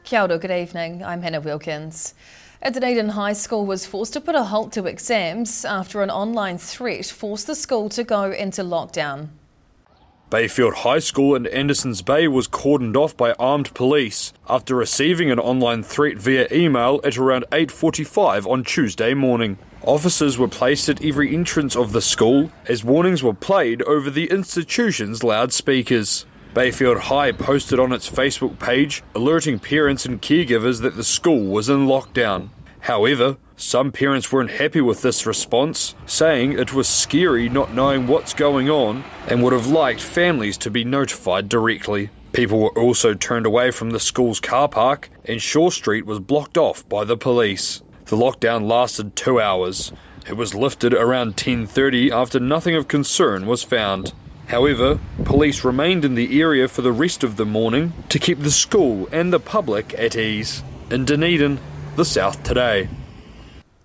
Kia ora, good evening. I'm Hannah Wilkins. A Dunedin high school was forced to put a halt to exams after an online threat forced the school to go into lockdown. Bayfield High School in Andersons Bay was cordoned off by armed police after receiving an online threat via email at around 8:45 on Tuesday morning. Officers were placed at every entrance of the school as warnings were played over the institution's loudspeakers. Bayfield High posted on its Facebook page alerting parents and caregivers that the school was in lockdown. However, some parents weren't happy with this response, saying it was scary not knowing what's going on and would have liked families to be notified directly. People were also turned away from the school's car park and Shaw Street was blocked off by the police. The lockdown lasted 2 hours. It was lifted around 10:30 after nothing of concern was found. However, police remained in the area for the rest of the morning to keep the school and the public at ease. In Dunedin, the South Today.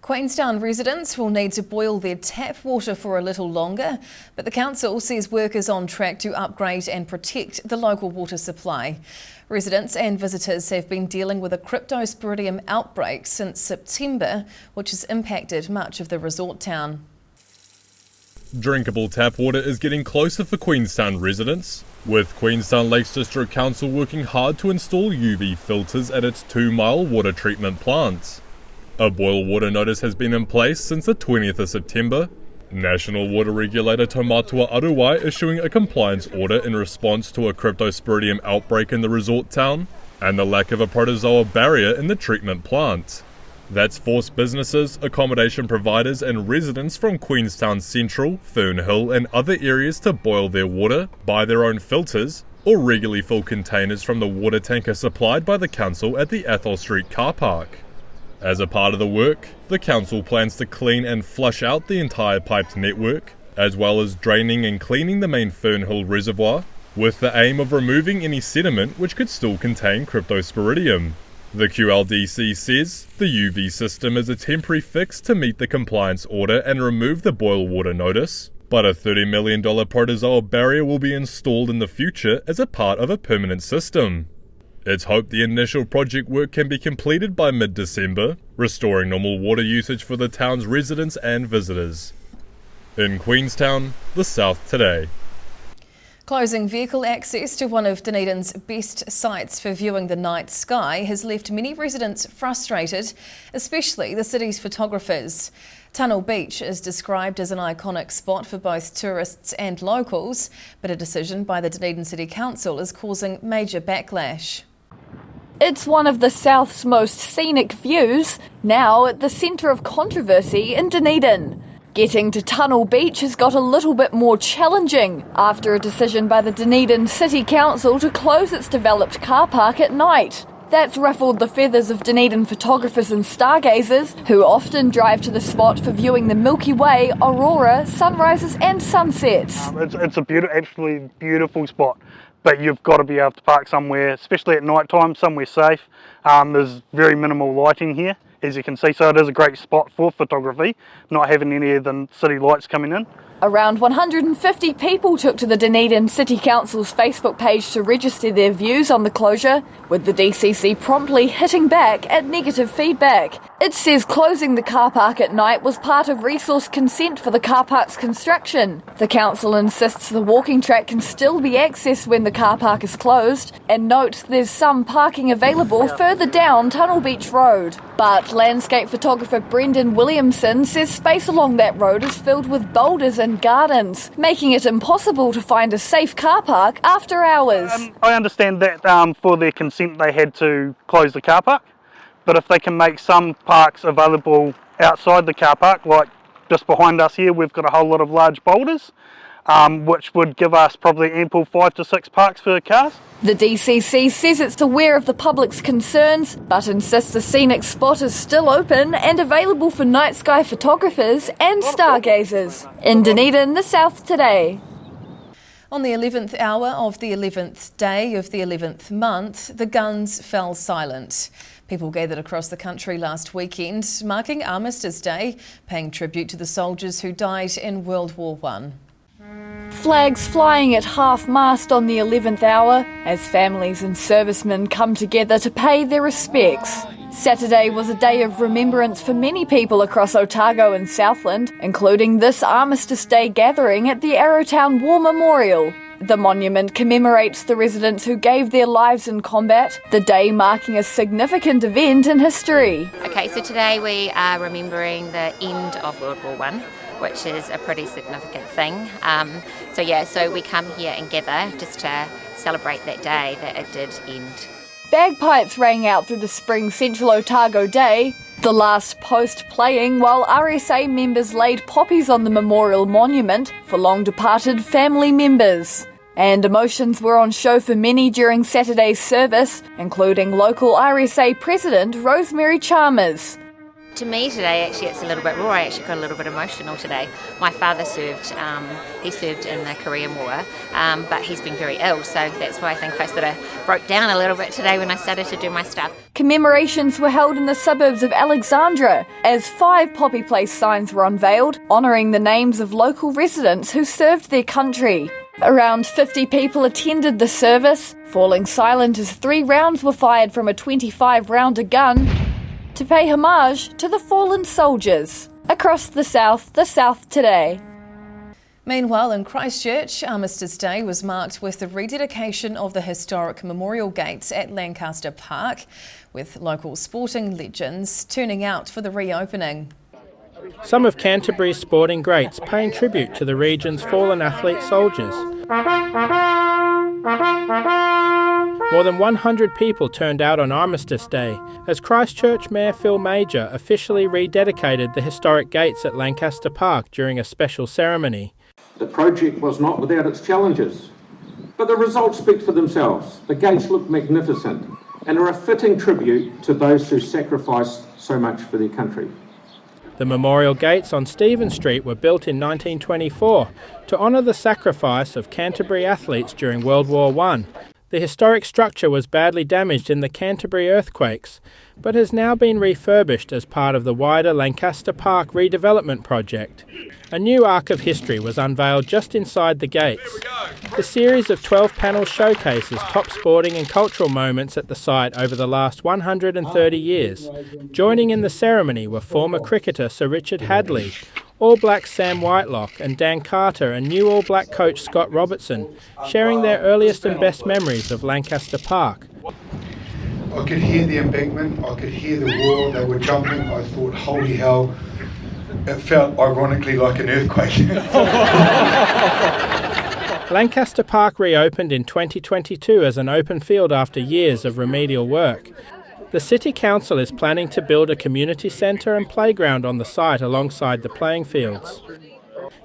Queenstown residents will need to boil their tap water for a little longer, but the council says work is on track to upgrade and protect the local water supply. Residents and visitors have been dealing with a cryptosporidium outbreak since September, which has impacted much of the resort town. Drinkable tap water is getting closer for Queenstown residents, with Queenstown Lakes District Council working hard to install UV filters at its 2-mile water treatment plants. A boil water notice has been in place since the 20th of September. National Water Regulator Taumatua Aruwai issuing a compliance order in response to a cryptosporidium outbreak in the resort town and the lack of a protozoa barrier in the treatment plant. That's forced businesses, accommodation providers and residents from Queenstown Central, Fernhill and other areas to boil their water, buy their own filters, or regularly fill containers from the water tanker supplied by the council at the Athol Street car park. As a part of the work, the council plans to clean and flush out the entire piped network, as well as draining and cleaning the main Fernhill reservoir, with the aim of removing any sediment which could still contain cryptosporidium. The QLDC says the UV system is a temporary fix to meet the compliance order and remove the boil water notice, but a $30 million protozoa barrier will be installed in the future as a part of a permanent system. It's hoped the initial project work can be completed by mid-December, restoring normal water usage for the town's residents and visitors. In Queenstown, the South Today. Closing vehicle access to one of Dunedin's best sites for viewing the night sky has left many residents frustrated, especially the city's photographers. Tunnel Beach is described as an iconic spot for both tourists and locals, but a decision by the Dunedin City Council is causing major backlash. It's one of the South's most scenic views, now at the centre of controversy in Dunedin. Getting to Tunnel Beach has got a little bit more challenging after a decision by the Dunedin City Council to close its developed car park at night. That's ruffled the feathers of Dunedin photographers and stargazers who often drive to the spot for viewing the Milky Way, aurora, sunrises and sunsets. It's a absolutely beautiful spot, but you've got to be able to park somewhere, especially at night time, somewhere safe. There's very minimal lighting here, as you can see, so it is a great spot for photography, not having any of the city lights coming in. Around 150 people took to the Dunedin City Council's Facebook page to register their views on the closure, with the DCC promptly hitting back at negative feedback. It says closing the car park at night was part of resource consent for the car park's construction. The council insists the walking track can still be accessed when the car park is closed, and notes there's some parking available further down Tunnel Beach Road. But landscape photographer Brendan Williamson says space along that road is filled with boulders and gardens, making it impossible to find a safe car park after hours. I understand that for their consent they had to close the car park, but if they can make some parks available outside the car park, like just behind us here we've got a whole lot of large boulders, which would give us probably ample 5 to 6 parks for cars. The DCC says it's aware of the public's concerns, but insists the scenic spot is still open and available for night sky photographers and stargazers. In Dunedin, the South Today. On the 11th hour of the 11th day of the 11th month, the guns fell silent. People gathered across the country last weekend, marking Armistice Day, paying tribute to the soldiers who died in World War I. Flags flying at half-mast on the 11th hour as families and servicemen come together to pay their respects. Saturday was a day of remembrance for many people across Otago and Southland, including this Armistice Day gathering at the Arrowtown War Memorial. The monument commemorates the residents who gave their lives in combat, the day marking a significant event in history. Okay, so today we are remembering the end of World War I, which is a pretty significant thing. So we come here and gather just to celebrate that day that it did end. Bagpipes rang out through the spring Central Otago Day, the last post playing while RSA members laid poppies on the memorial monument for long-departed family members. And emotions were on show for many during Saturday's service, including local RSA President Rosemary Chalmers. To me today, actually, it's a little bit raw. I actually got a little bit emotional today. My father served in the Korean War, but he's been very ill, so that's why I think I sort of broke down a little bit today when I started to do my stuff. Commemorations were held in the suburbs of Alexandra as 5 poppy place signs were unveiled, honouring the names of local residents who served their country. Around 50 people attended the service, falling silent as 3 rounds were fired from a 25-rounder gun to pay homage to the fallen soldiers. Across the South today. Meanwhile, in Christchurch, Armistice Day was marked with the rededication of the historic memorial gates at Lancaster Park, with local sporting legends turning out for the reopening. Some of Canterbury's sporting greats paying tribute to the region's fallen athlete soldiers. More than 100 people turned out on Armistice Day as Christchurch Mayor Phil Major officially rededicated the historic gates at Lancaster Park during a special ceremony. The project was not without its challenges, but the results speak for themselves. The gates look magnificent and are a fitting tribute to those who sacrificed so much for their country. The memorial gates on Stephen Street were built in 1924 to honour the sacrifice of Canterbury athletes during World War I. The historic structure was badly damaged in the Canterbury earthquakes, but has now been refurbished as part of the wider Lancaster Park redevelopment project. A new arc of history was unveiled just inside the gates. The series of 12 panel showcases top sporting and cultural moments at the site over the last 130 years. Joining in the ceremony were former cricketer Sir Richard Hadley, All Black Sam Whitelock and Dan Carter and new All Black coach Scott Robertson, sharing their earliest and best memories of Lancaster Park. I could hear the embankment, I could hear the roar, they were jumping, I thought, holy hell, it felt ironically like an earthquake. Lancaster Park reopened in 2022 as an open field after years of remedial work. The City Council is planning to build a community centre and playground on the site alongside the playing fields.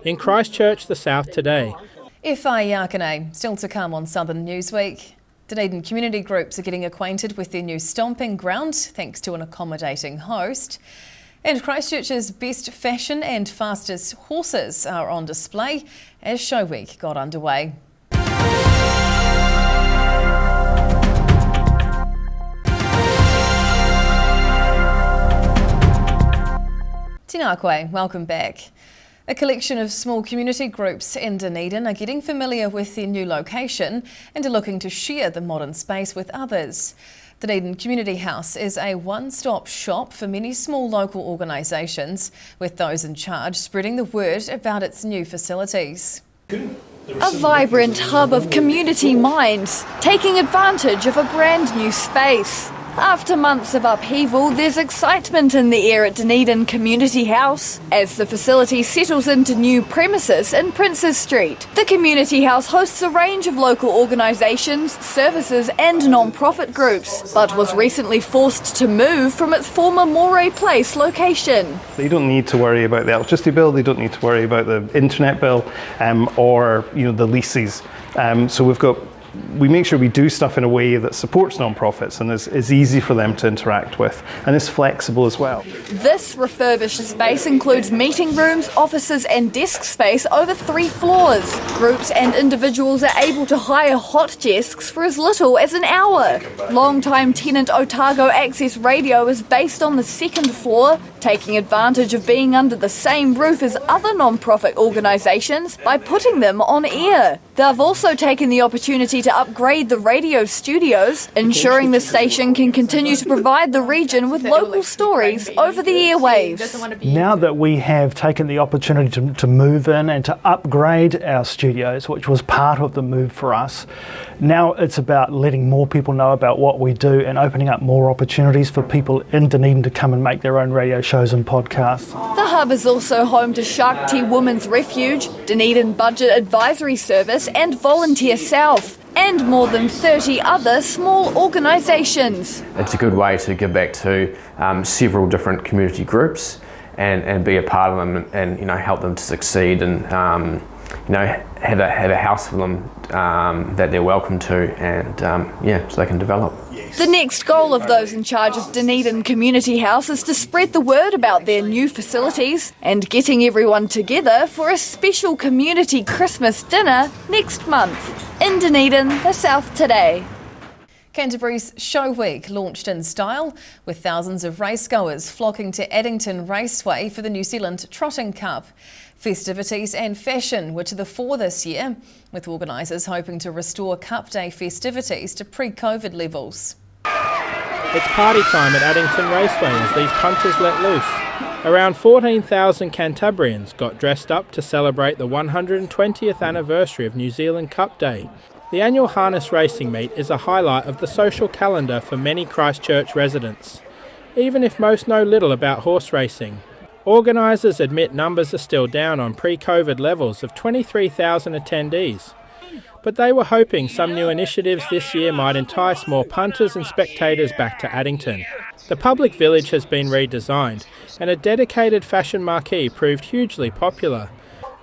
In Christchurch, the South today. Whai Yakane, still to come on Southern Newsweek. Dunedin community groups are getting acquainted with their new stomping ground thanks to an accommodating host. And Christchurch's best fashion and fastest horses are on display as Show Week got underway. Tēnā koe, welcome back. A collection of small community groups in Dunedin are getting familiar with their new location and are looking to share the modern space with others. Dunedin Community House is a one-stop shop for many small local organisations, with those in charge spreading the word about its new facilities. A vibrant hub of community minds, taking advantage of a brand new space. After months of upheaval, there's excitement in the air at Dunedin Community House as the facility settles into new premises in Princes Street. The Community House hosts a range of local organisations, services and non-profit groups, but was recently forced to move from its former Moray Place location. They don't need to worry about the electricity bill, they don't need to worry about the internet bill or the leases. So we make sure we do stuff in a way that supports non-profits and is easy for them to interact with and is flexible as well. This refurbished space includes meeting rooms, offices and desk space over 3 floors. Groups and individuals are able to hire hot desks for as little as an hour. Long-time tenant Otago Access Radio is based on the 2nd floor, taking advantage of being under the same roof as other non-profit organisations by putting them on air. They've also taken the opportunity to upgrade the radio studios, ensuring the station can continue to provide the region with local stories over the airwaves. Now that we have taken the opportunity to move in and to upgrade our studios, which was part of the move for us, now it's about letting more people know about what we do and opening up more opportunities for people in Dunedin to come and make their own radio shows and podcasts. The hub is also home to Shark Tea Women's Refuge, Dunedin Budget Advisory Service and Volunteer South, and more than 30 other small organisations. It's a good way to give back to several different community groups and be a part of them and help them to succeed and have a house for them that they're welcome to and so they can develop. The next goal of those in charge of Dunedin Community House is to spread the word about their new facilities and getting everyone together for a special community Christmas dinner next month. In Dunedin, the South Today. Canterbury's Show Week launched in style, with thousands of racegoers flocking to Addington Raceway for the New Zealand Trotting Cup. Festivities and fashion were to the fore this year, with organisers hoping to restore Cup Day festivities to pre-COVID levels. It's party time at Addington Raceway as these punters let loose. Around 14,000 Cantabrians got dressed up to celebrate the 120th anniversary of New Zealand Cup Day. The annual harness racing meet is a highlight of the social calendar for many Christchurch residents, even if most know little about horse racing. Organisers admit numbers are still down on pre-COVID levels of 23,000 attendees, but they were hoping some new initiatives this year might entice more punters and spectators back to Addington. The public village has been redesigned, and a dedicated fashion marquee proved hugely popular,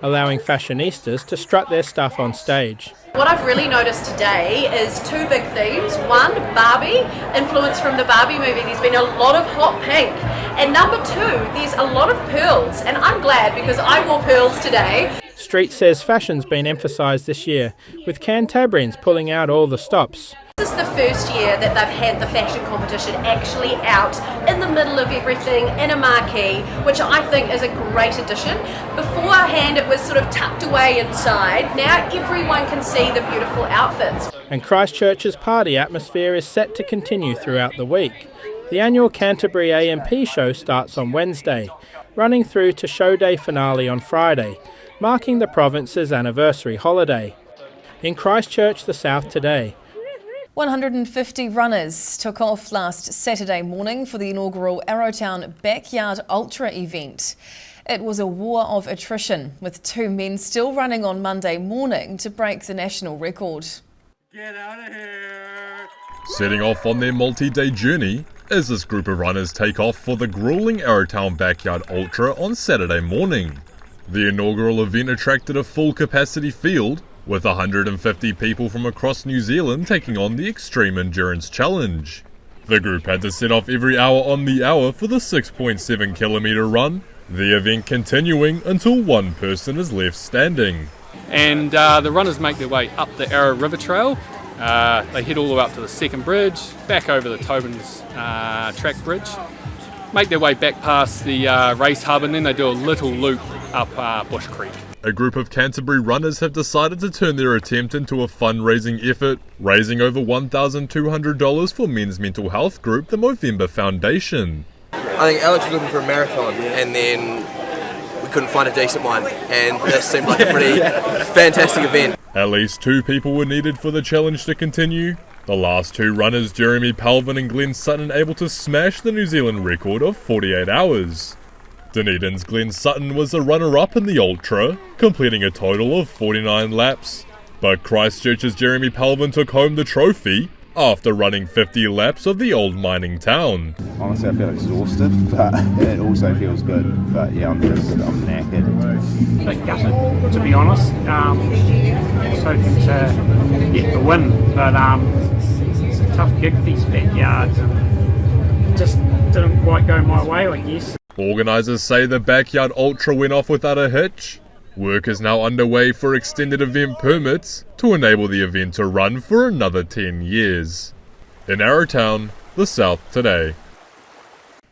allowing fashionistas to strut their stuff on stage. What I've really noticed today is two big themes. One, Barbie, influence from the Barbie movie. There's been a lot of hot pink. And number two, there's a lot of pearls. And I'm glad because I wore pearls today. Street says fashion's been emphasised this year, with Cantabrians pulling out all the stops. This is the first year that they've had the fashion competition actually out in the middle of everything in a marquee, which I think is a great addition. Beforehand it was sort of tucked away inside. Now everyone can see the beautiful outfits. And Christchurch's party atmosphere is set to continue throughout the week. The annual Canterbury AMP show starts on Wednesday, running through to show day finale on Friday, marking the province's anniversary holiday. In Christchurch, the South Today. 150 runners took off last Saturday morning for the inaugural Arrowtown Backyard Ultra event. It was a war of attrition, with two men still running on Monday morning to break the national record. Get out of here! Setting off on their multi-day journey as this group of runners take off for the grueling Arrowtown Backyard Ultra on Saturday morning. The inaugural event attracted a full-capacity field, with 150 people from across New Zealand taking on the Extreme Endurance Challenge. The group had to set off every hour on the hour for the 6.7 kilometre run, the event continuing until one person is left standing. And the runners make their way up the Arrow River Trail. They head all the way up to the second bridge, back over the Tobin's track bridge, make their way back past the race hub, and then they do a little loop up Bush Creek. A group of Canterbury runners have decided to turn their attempt into a fundraising effort, raising over $1,200 for men's mental health group, the Movember Foundation. I think Alex was looking for a marathon, and then we couldn't find a decent one, and this seemed like a pretty fantastic event. At least two people were needed for the challenge to continue. The last two runners, Jeremy Palvin and Glenn Sutton, able to smash the New Zealand record of 48 hours. Dunedin's Glenn Sutton was the runner-up in the Ultra, completing a total of 49 laps. But Christchurch's Jeremy Palvin took home the trophy after running 50 laps of the old mining town. Honestly, I feel exhausted, but it also feels good. But yeah, I'm knackered. A bit gutted, to be honest. I was hoping to get the win, but it's a tough gig, these backyards, and just didn't quite go my way, I guess. Organisers say the Backyard Ultra went off without a hitch. Work is now underway for extended event permits to enable the event to run for another 10 years. In Arrowtown, the South Today.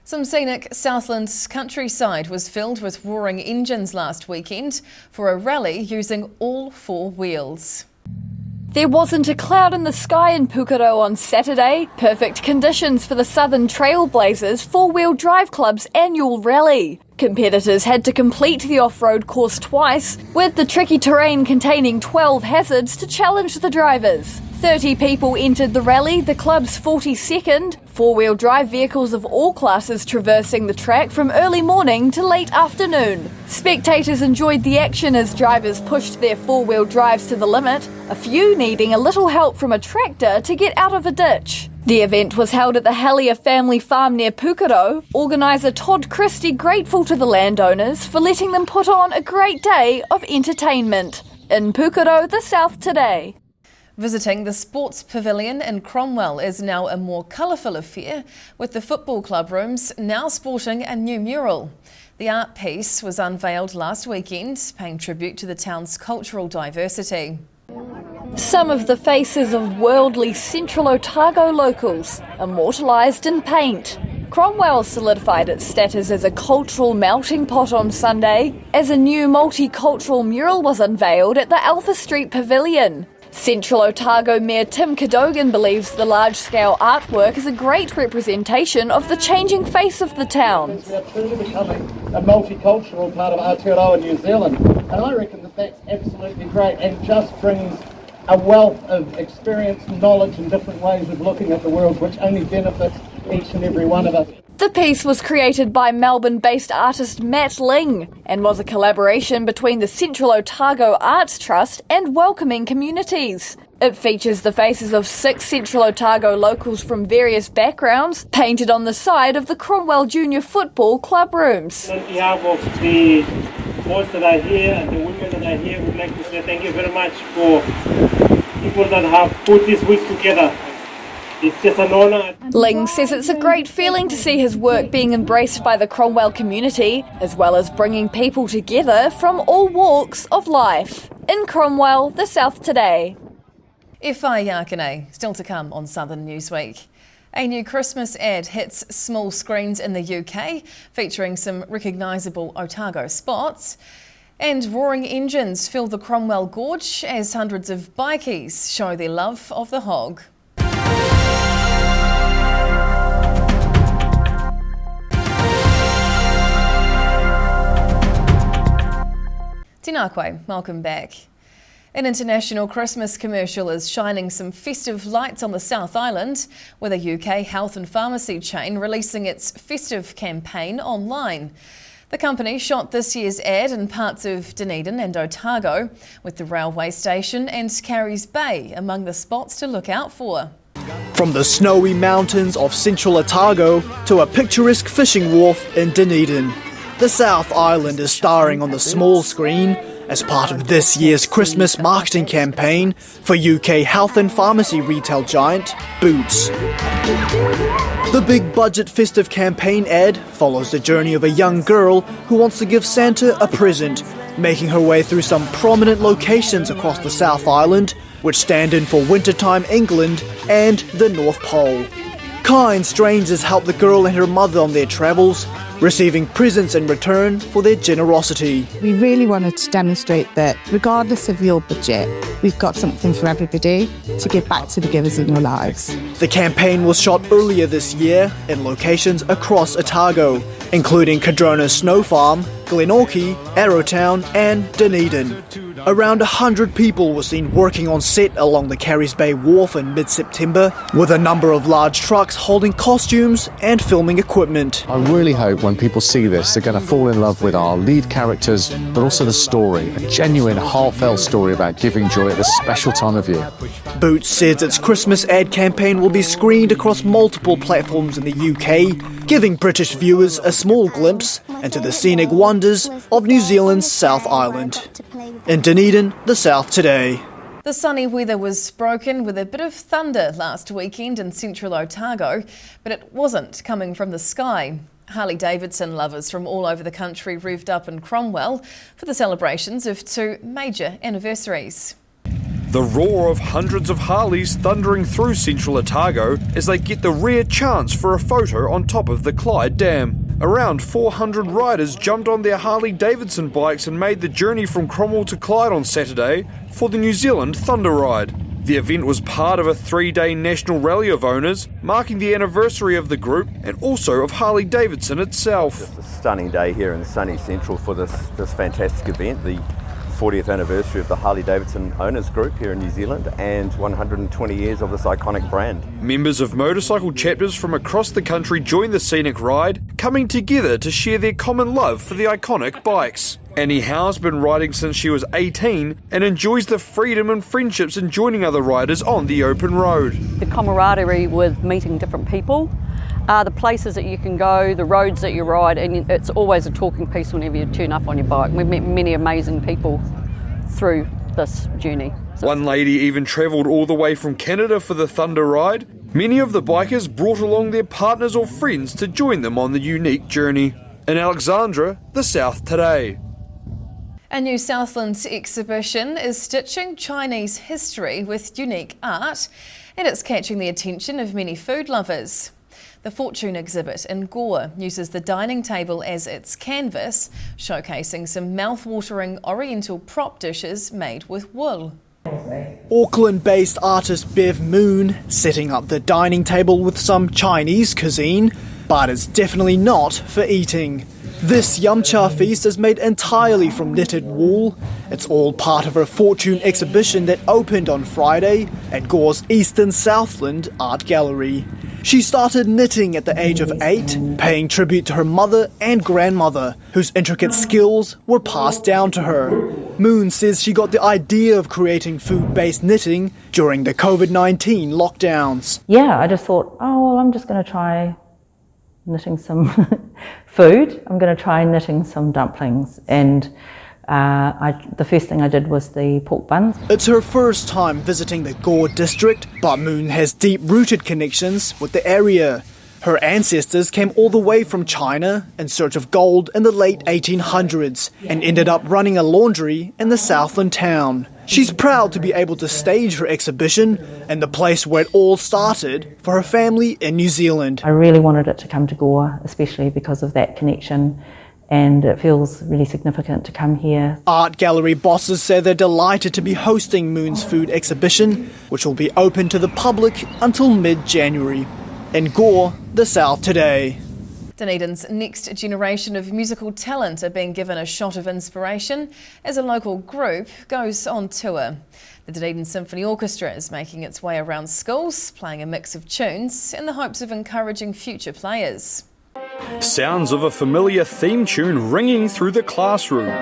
Some scenic Southland countryside was filled with roaring engines last weekend for a rally using all four wheels. There wasn't a cloud in the sky in Pukaro on Saturday. Perfect conditions for the Southern Trailblazers four-wheel drive club's annual rally. Competitors had to complete the off-road course twice, with the tricky terrain containing 12 hazards to challenge the drivers. 30 people entered the rally, the club's 42nd, four-wheel drive vehicles of all classes traversing the track from early morning to late afternoon. Spectators enjoyed the action as drivers pushed their four-wheel drives to the limit, a few needing a little help from a tractor to get out of a ditch. The event was held at the Hellier family farm near Pukaro. Organiser Todd Christie grateful to the landowners for letting them put on a great day of entertainment. In Pukaro, the South Today. Visiting the Sports Pavilion in Cromwell is now a more colourful affair, with the football club rooms now sporting a new mural. The art piece was unveiled last weekend, paying tribute to the town's cultural diversity. Some of the faces of worldly Central Otago locals, immortalised in paint. Cromwell solidified its status as a cultural melting pot on Sunday, as a new multicultural mural was unveiled at the Alpha Street Pavilion. Central Otago Mayor Tim Cadogan believes the large-scale artwork is a great representation of the changing face of the town. We are truly becoming a multicultural part of Aotearoa New Zealand, and I reckon that that's absolutely great and just brings a wealth of experience, knowledge and different ways of looking at the world which only benefits each and every one of us. The piece was created by Melbourne-based artist Matt Ling and was a collaboration between the Central Otago Arts Trust and Welcoming Communities. It features the faces of 6 Central Otago locals from various backgrounds, painted on the side of the Cromwell Junior Football club rooms. On behalf of the boys that are here and the women that are here, we'd like to say thank you very much for people that have put this week together. It's just an honour. Ling says it's a great feeling to see his work being embraced by the Cromwell community, as well as bringing people together from all walks of life. In Cromwell, the South Today. Whai Yakane, still to come on Southern Newsweek. A new Christmas ad hits small screens in the UK, featuring some recognisable Otago spots. And roaring engines fill the Cromwell Gorge as hundreds of bikies show their love of the hog. Tēnā koe, welcome back. An international Christmas commercial is shining some festive lights on the South Island, with a UK health and pharmacy chain releasing its festive campaign online. The company shot this year's ad in parts of Dunedin and Otago, with the railway station and Carries Bay among the spots to look out for. From the snowy mountains of central Otago to a picturesque fishing wharf in Dunedin, the South Island is starring on the small screen as part of this year's Christmas marketing campaign for UK health and pharmacy retail giant Boots. The big budget festive campaign ad follows the journey of a young girl who wants to give Santa a present, making her way through some prominent locations across the South Island, which stand in for wintertime England and the North Pole. Kind strangers help the girl and her mother on their travels, receiving presents in return for their generosity. We really wanted to demonstrate that regardless of your budget, we've got something for everybody to give back to the givers in your lives. The campaign was shot earlier this year in locations across Otago, including Cadrona's Snow Farm, Glenorchy, Arrowtown and Dunedin. Around 100 people were seen working on set along the Carries Bay Wharf in mid-September, with a number of large trucks holding costumes and filming equipment. I really hope when people see this, they're going to fall in love with our lead characters, but also the story, a genuine, heartfelt story about giving joy at this special time of year. Boots says its Christmas ad campaign will be screened across multiple platforms in the UK, giving British viewers a small glimpse into the scenic wonders of New Zealand's South Island. In Dunedin, the South Today. The sunny weather was broken with a bit of thunder last weekend in central Otago, but it wasn't coming from the sky. Harley-Davidson lovers from all over the country revved up in Cromwell for the celebrations of 2 major anniversaries. The roar of hundreds of Harleys thundering through central Otago as they get the rare chance for a photo on top of the Clyde Dam. Around 400 riders jumped on their Harley-Davidson bikes and made the journey from Cromwell to Clyde on Saturday for the New Zealand Thunder Ride. The event was part of a 3-day national rally of owners, marking the anniversary of the group and also of Harley-Davidson itself. Just a stunning day here in sunny Central for this fantastic event, the 40th anniversary of the Harley-Davidson Owners Group here in New Zealand and 120 years of this iconic brand. Members of motorcycle chapters from across the country joined the scenic ride, coming together to share their common love for the iconic bikes. Annie Howe's been riding since she was 18 and enjoys the freedom and friendships in joining other riders on the open road. The camaraderie with meeting different people, the places that you can go, the roads that you ride, and it's always a talking piece whenever you turn up on your bike. We've met many amazing people through this journey. One lady even travelled all the way from Canada for the Thunder Ride. Many of the bikers brought along their partners or friends to join them on the unique journey. In Alexandra, the South Today. A new Southland exhibition is stitching Chinese history with unique art, and it's catching the attention of many food lovers. The Fortune exhibit in Gore uses the dining table as its canvas, showcasing some mouth-watering oriental prop dishes made with wool. Auckland-based artist Bev Moon setting up the dining table with some Chinese cuisine, but it's definitely not for eating. This yum cha feast is made entirely from knitted wool. It's all part of her Fortune exhibition that opened on Friday at Gore's Eastern Southland Art Gallery. She started knitting at the age of 8, paying tribute to her mother and grandmother, whose intricate skills were passed down to her. Moon says she got the idea of creating food-based knitting during the COVID-19 lockdowns. Yeah, I just thought, oh, well, I'm just going to try knitting some food. I'm going to try knitting some dumplings, and the first thing I did was the pork buns. It's her first time visiting the Gore district, but Moon has deep-rooted connections with the area. Her ancestors came all the way from China in search of gold in the late 1800s and ended up running a laundry in the Southland town. She's proud to be able to stage her exhibition in the place where it all started for her family in New Zealand. I really wanted it to come to Gore, especially because of that connection, and it feels really significant to come here. Art gallery bosses say they're delighted to be hosting Moon's food exhibition, which will be open to the public until mid-January. In Gore, the South Today. Dunedin's next generation of musical talent are being given a shot of inspiration as a local group goes on tour. The Dunedin Symphony Orchestra is making its way around schools, playing a mix of tunes in the hopes of encouraging future players. Sounds of a familiar theme tune ringing through the classroom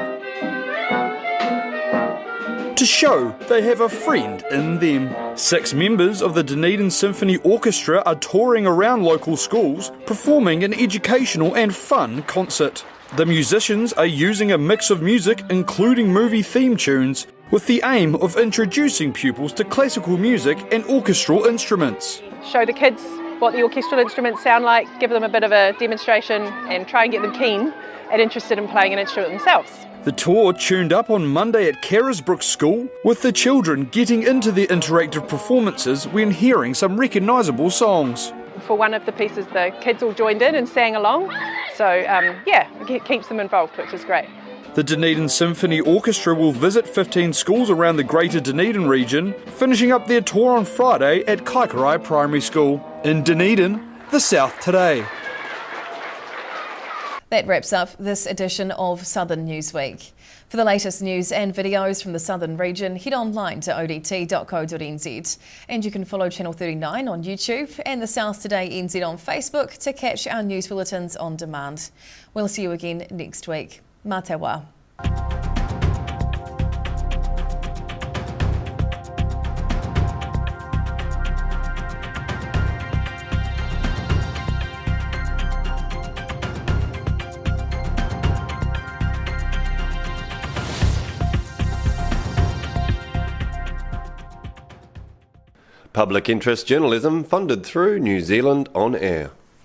to show they have a friend in them. 6 members of the Dunedin Symphony Orchestra are touring around local schools, performing an educational and fun concert. The musicians are using a mix of music, including movie theme tunes, with the aim of introducing pupils to classical music and orchestral instruments. Show the kids what the orchestral instruments sound like, give them a bit of a demonstration and try and get them keen and interested in playing an instrument themselves. The tour tuned up on Monday at Carisbrook School, with the children getting into their interactive performances when hearing some recognisable songs. For one of the pieces, the kids all joined in and sang along, so it keeps them involved, which is great. The Dunedin Symphony Orchestra will visit 15 schools around the Greater Dunedin region, finishing up their tour on Friday at Kaikarai Primary School. In Dunedin, the South Today. That wraps up this edition of Southern Newsweek. For the latest news and videos from the Southern region, head online to odt.co.nz. And you can follow Channel 39 on YouTube and the South Today NZ on Facebook to catch our news bulletins on demand. We'll see you again next week. Mā te wā. Public interest journalism funded through New Zealand On Air.